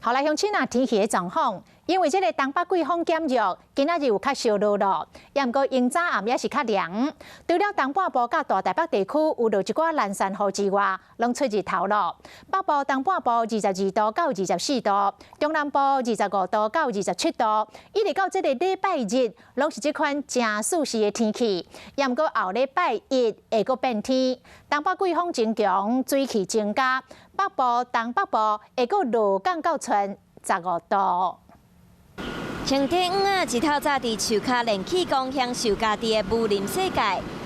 后来乡亲啊，天气的状况，因为这个东北季风减弱，今仔日有较小落落，也毋过阴早暗也是较凉。除了东半部甲大台北地区有落一寡零散雨之外，拢出日头咯。北部东半部22度到24度，中南部25度到27度，一直到这个礼拜日，拢是这款正舒适的天气。也毋过后礼拜一会阁变天，东北季风增强，水汽增加。 北部、东北部会阁落降到剩15度。晴天午啊，一透早伫树骹练气功，享受家己的武林世界。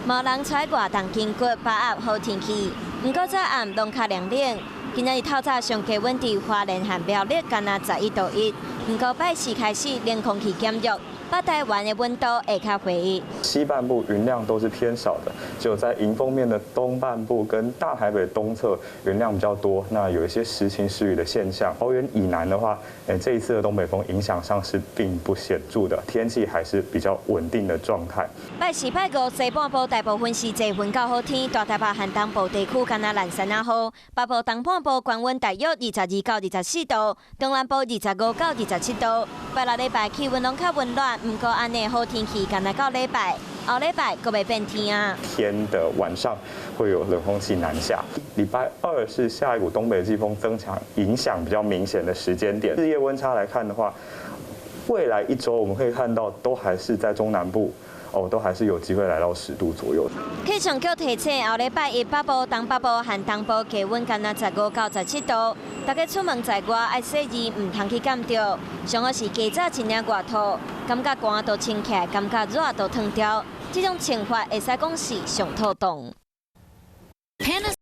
无人出外动筋骨，把握好天气。不过早暗拢较凉冷。今日透早上低温伫花莲和苗栗，干那11度1。不过拜四开始冷空气减弱，北台湾的温度会较回热。西半部云量都是偏少的，只有在迎风面的东半部跟大台北东侧云量比较多，那有一些时晴时雨的现象。桃园以南的话，这一次的东北风影响上是并不显著的，天气还是比较稳定的状态。拜四拜五西半部大部分是多云到好天，大台北和东部地区干那零散啊好，北部东半部高温大约22到24度，中南部25到27度。拜六礼拜气温拢较温暖，不过安尼好天气干那到礼拜。 后礼拜阁袂变天啊！天的晚上会有冷空气南下。礼拜二是下一股东北季风增强影响比较明显的时间点。日夜温差来看的话，未来一周我们可以看到都还是在中南部。 都还是有机会来到10度左右。气象局提醒，后礼拜一北部、东北部和东部气温干那15到17度，大家出门在外爱洗衣，唔通去感着。上好是加早一领外套，感觉寒都穿起来，感觉热都脱掉。这种穿法会使讲是上透冻。